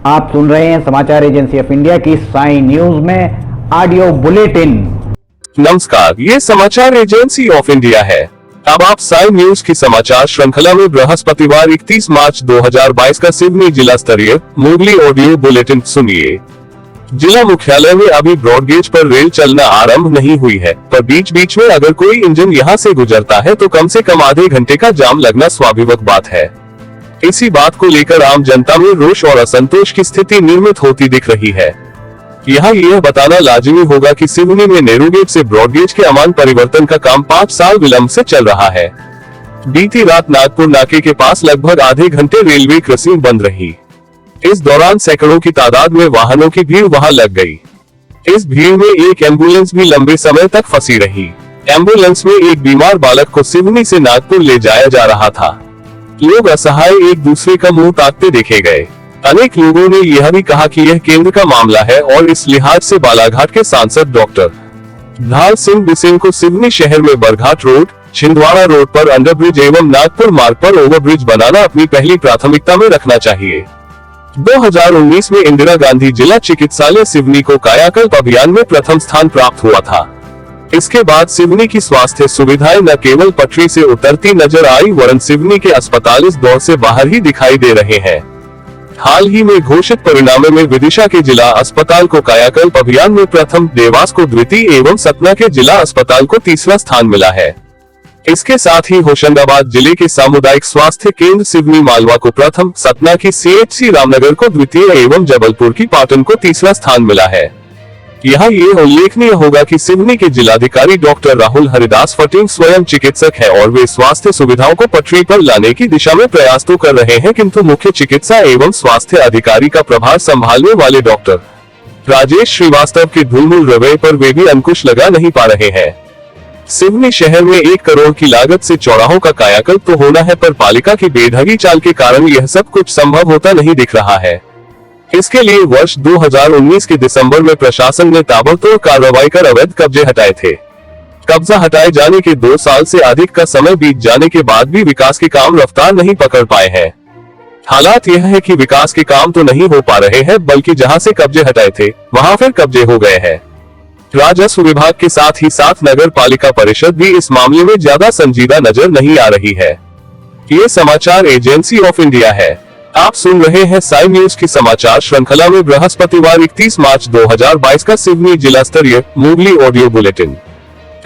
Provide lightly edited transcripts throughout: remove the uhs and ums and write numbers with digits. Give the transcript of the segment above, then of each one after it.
आप सुन रहे हैं समाचार एजेंसी ऑफ इंडिया की साई न्यूज में ऑडियो बुलेटिन। नमस्कार, ये समाचार एजेंसी ऑफ इंडिया है। अब आप साई न्यूज की समाचार श्रृंखला में बृहस्पतिवार 31 मार्च 2022 का सिवनी जिला स्तरीय मुगली ऑडियो बुलेटिन सुनिए। जिला मुख्यालय में अभी ब्रॉडगेज पर रेल चलना आरंभ नहीं हुई है, पर बीच बीच में अगर कोई इंजन यहां से गुजरता है तो कम से कम आधे घंटे का जाम लगना स्वाभाविक बात है। इसी बात को लेकर आम जनता में रोष और असंतोष की स्थिति निर्मित होती दिख रही है। यहाँ यह बताना लाजिमी होगा कि सिवनी में नेरोगेज से ब्रॉडगेज के अमान परिवर्तन का काम 5 साल विलंब से चल रहा है। बीती रात नागपुर नाके के पास लगभग आधे घंटे रेलवे क्रॉसिंग बंद रही। इस दौरान सैकड़ों की तादाद में वाहनों की भीड़ वहां लग गई। इस भीड़ में एक एम्बुलेंस भी लंबे समय तक फंसी रही। एम्बुलेंस में एक बीमार बालक को सिवनी से नागपुर ले जाया जा रहा था। लोग असहाय एक दूसरे का मुंह ताकते देखे गए। अनेक लोगों ने यह भी कहा कि यह केंद्र का मामला है और इस लिहाज से बालाघाट के सांसद डॉक्टर ढाल सिंह बिसेन को सिवनी शहर में बरघाट रोड, छिंदवाड़ा रोड पर अंडरब्रिज एवं नागपुर मार्ग पर ओवरब्रिज बनाना अपनी पहली प्राथमिकता में रखना चाहिए। 2019 में इंदिरा गांधी जिला चिकित्सालय सिवनी को कायाकल्प अभियान में प्रथम स्थान प्राप्त हुआ था। इसके बाद सिवनी की स्वास्थ्य सुविधाएं न केवल पटरी से उतरती नजर आई, वरन सिवनी के अस्पताल इस दौर से बाहर ही दिखाई दे रहे हैं। हाल ही में घोषित परिणामों में विदिशा के जिला अस्पताल को कायाकल्प अभियान में प्रथम, देवास को द्वितीय एवं सतना के जिला अस्पताल को तीसरा स्थान मिला है। इसके साथ ही होशंगाबाद जिले के सामुदायिक स्वास्थ्य केंद्र सिवनी मालवा को प्रथम, सतना की CHC रामनगर को द्वितीय एवं जबलपुर की पाटन को तीसरा स्थान मिला है। यहाँ ये उल्लेखनीय होगा कि सिवनी के जिलाधिकारी डॉक्टर राहुल हरिदास फटिंग स्वयं चिकित्सक है और वे स्वास्थ्य सुविधाओं को पटरी पर लाने की दिशा में प्रयास तो कर रहे हैं, किंतु मुख्य चिकित्सा एवं स्वास्थ्य अधिकारी का प्रभार संभालने वाले डॉक्टर राजेश श्रीवास्तव के ढुलमुल रवैये पर वे भी अंकुश लगा नहीं पा रहे हैं। सिवनी शहर में 1 करोड़ की लागत से चौराहों का कायाकल्प तो होना है, पर पालिका की बेढंगी चाल के कारण यह सब कुछ संभव होता नहीं दिख रहा है। इसके लिए वर्ष 2019 के दिसंबर में प्रशासन ने ताबड़तोड़ कार्रवाई कर अवैध कब्जे हटाए थे। कब्जा हटाए जाने के 2 साल से अधिक का समय बीत जाने के बाद भी विकास के काम रफ्तार नहीं पकड़ पाए हैं। हालात यह है कि विकास के काम तो नहीं हो पा रहे हैं, बल्कि जहां से कब्जे हटाए थे वहां फिर कब्जे हो गए हैं। राजस्व विभाग के साथ ही साथ नगर पालिका परिषद भी इस मामले में ज्यादा संजीदा नजर नहीं आ रही है। ये समाचार एजेंसी ऑफ इंडिया है। आप सुन रहे हैं साई न्यूज की समाचार श्रृंखला में बृहस्पतिवार 31 मार्च 2022 का सिवनी जिला स्तरीय मुगली ऑडियो बुलेटिन।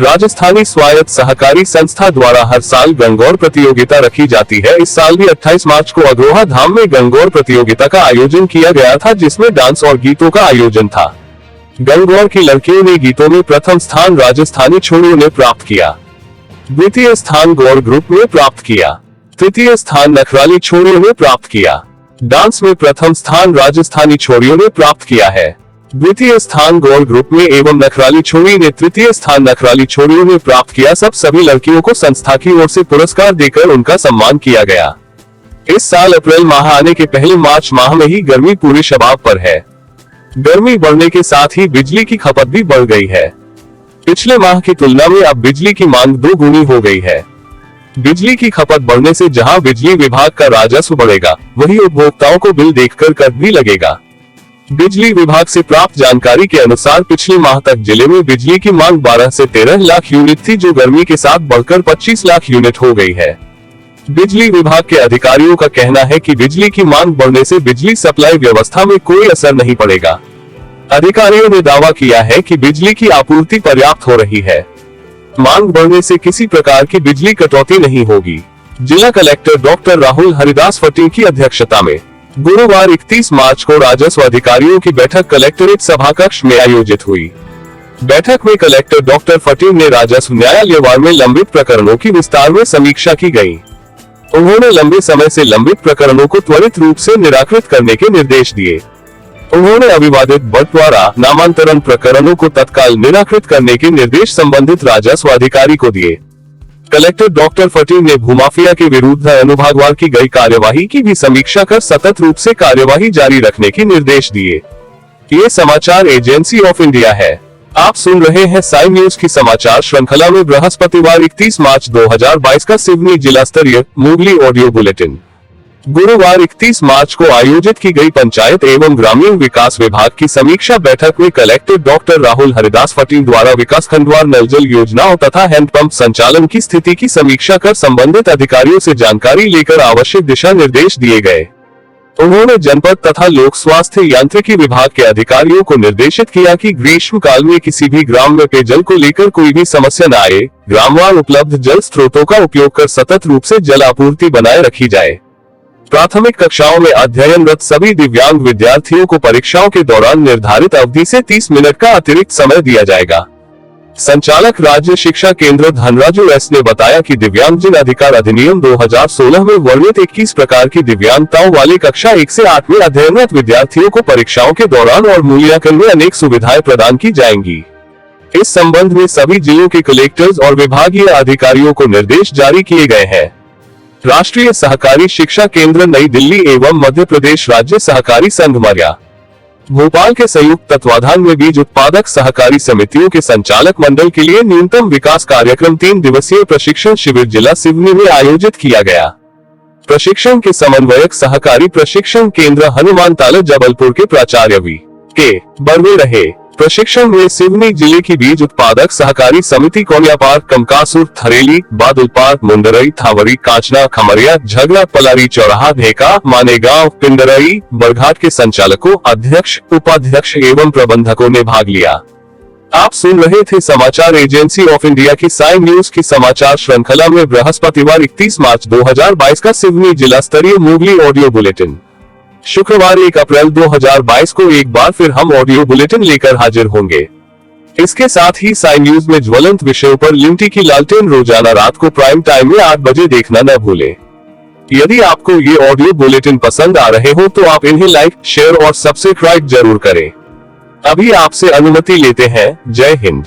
राजस्थानी स्वायत्त सहकारी संस्था द्वारा हर साल गणगौर प्रतियोगिता रखी जाती है। इस साल भी 28 मार्च को अग्रोहा धाम में गणगौर प्रतियोगिता का आयोजन किया गया था, जिसमें डांस और गीतों का आयोजन था। गणगौर की लड़कियों ने गीतों में प्रथम स्थान राजस्थानी छोरियों ने प्राप्त किया, द्वितीय स्थान गौर ग्रुप ने प्राप्त किया, तृतीय स्थान नखराली छोरियों ने प्राप्त किया। डांस में प्रथम स्थान राजस्थानी छोरियों ने प्राप्त किया है, द्वितीय स्थान गौर ग्रुप में एवं नखराली छोरी ने तृतीय स्थान नखराली छोरियों ने प्राप्त किया। सभी लड़कियों को संस्था की ओर से पुरस्कार देकर उनका सम्मान किया गया। इस साल अप्रैल माह आने के पहले मार्च माह में ही गर्मी पूरे शबाब पर है। गर्मी बढ़ने के साथ ही बिजली की खपत भी बढ़ गई है। पिछले माह की तुलना में अब बिजली की मांग 2 गुनी हो गई है। बिजली की खपत बढ़ने से जहां बिजली विभाग का राजस्व बढ़ेगा, वहीं उपभोक्ताओं को बिल देखकर कर भी लगेगा। बिजली विभाग से प्राप्त जानकारी के अनुसार पिछले माह तक जिले में बिजली की मांग 12 से 13 लाख यूनिट थी, जो गर्मी के साथ बढ़कर 25 लाख यूनिट हो गई है। बिजली विभाग के अधिकारियों का कहना है कि बिजली की मांग बढ़ने से बिजली सप्लाई व्यवस्था में कोई असर नहीं पड़ेगा। अधिकारियों ने दावा किया है कि बिजली की आपूर्ति पर्याप्त हो रही है। मांग बढ़ने से किसी प्रकार की बिजली कटौती नहीं होगी। जिला कलेक्टर डॉक्टर राहुल हरिदास फटिंग की अध्यक्षता में गुरुवार 31 मार्च को राजस्व अधिकारियों की बैठक कलेक्टरेट सभा कक्ष में आयोजित हुई। बैठक में कलेक्टर डॉक्टर फटिंग ने राजस्व न्यायालयवार में लंबित प्रकरणों की विस्तार में समीक्षा की गई। उन्होंने लंबे समय से लंबित प्रकरणों को त्वरित रूप से निराकृत करने के निर्देश दिए। उन्होंने अविवादित बंटवारा नामांतरण प्रकरणों को तत्काल निराकृत करने के निर्देश संबंधित राजस्व अधिकारी को दिए। कलेक्टर डॉक्टर फटिंग ने भूमाफिया के विरुद्ध अनुभागवार की गई कार्यवाही की भी समीक्षा कर सतत रूप से कार्यवाही जारी रखने के निर्देश दिए। ये समाचार एजेंसी ऑफ इंडिया है। आप सुन रहे हैं साई न्यूज की समाचार श्रृंखला में बृहस्पतिवार 31 मार्च 2022 का सिवनी जिला स्तरीय मुगली ऑडियो बुलेटिन। गुरुवार 31 मार्च को आयोजित की गई पंचायत एवं ग्रामीण विकास विभाग की समीक्षा बैठक में कलेक्टर डॉक्टर राहुल हरिदास फटीन द्वारा विकास खंडवार नल जल योजनाओं तथा हैंडपंप संचालन की स्थिति की समीक्षा कर संबंधित अधिकारियों से जानकारी लेकर आवश्यक दिशा निर्देश दिए गए। उन्होंने जनपद तथा लोक स्वास्थ्य यांत्रिकी विभाग के अधिकारियों को निर्देशित किया कि ग्रीष्म काल में किसी भी ग्राम में पेयजल को लेकर कोई भी समस्या न आए, ग्रामवार उपलब्ध जल स्रोतों का उपयोग कर सतत रूप से जल आपूर्ति बनाए रखी जाए। प्राथमिक कक्षाओं में अध्ययनरत सभी दिव्यांग विद्यार्थियों को परीक्षाओं के दौरान निर्धारित अवधि से 30 मिनट का अतिरिक्त समय दिया जाएगा। संचालक राज्य शिक्षा केंद्र धनराजू एस ने बताया कि दिव्यांगजन अधिकार अधिनियम 2016 में वर्णित 21 प्रकार की दिव्यांगताओं वाली कक्षा 1 से 8 में अध्ययनरत विद्यार्थियों को परीक्षाओं के दौरान और मूल्यांकन में अनेक सुविधाएं प्रदान की जाएंगी। इस संबंध में सभी जिलों के कलेक्टर्स और विभागीय अधिकारियों को निर्देश जारी किए गए हैं। राष्ट्रीय सहकारी शिक्षा केंद्र नई दिल्ली एवं मध्य प्रदेश राज्य सहकारी संघ मरिया भोपाल के संयुक्त तत्वाधान में बीज उत्पादक सहकारी समितियों के संचालक मंडल के लिए न्यूनतम विकास कार्यक्रम 3 दिवसीय प्रशिक्षण शिविर जिला सिवनी में आयोजित किया गया। प्रशिक्षण के समन्वयक सहकारी प्रशिक्षण केंद्र हनुमान ताला जबलपुर के प्राचार्य वी के बर्वे रहे। प्रशिक्षण में सिवनी जिले की बीज उत्पादक सहकारी समिति कोनियापार, कमकासुर, थरेली, बादुलपार, मुंडरई, थावरी, कांचना, खमरिया, झगड़ा, पलारी, चौराहा, ढेका, मानेगांव, पिंडरई, बरघाट के संचालकों, अध्यक्ष, उपाध्यक्ष एवं प्रबंधकों ने भाग लिया। आप सुन रहे थे समाचार एजेंसी ऑफ इंडिया की साई न्यूज की समाचार श्रृंखला में बृहस्पतिवार 31 मार्च 2022 का सिवनी जिला स्तरीय मुगली ऑडियो बुलेटिन। शुक्रवार 1 अप्रैल 2022 को एक बार फिर हम ऑडियो बुलेटिन लेकर हाजिर होंगे। इसके साथ ही साई न्यूज में ज्वलंत विषयों पर लिमटी की लालटेन रोजाना रात को प्राइम टाइम में 8 बजे देखना न भूलें। यदि आपको ये ऑडियो बुलेटिन पसंद आ रहे हो तो आप इन्हें लाइक, शेयर और सब्सक्राइब जरूर करें। अभी आपसे अनुमति लेते हैं। जय हिंद।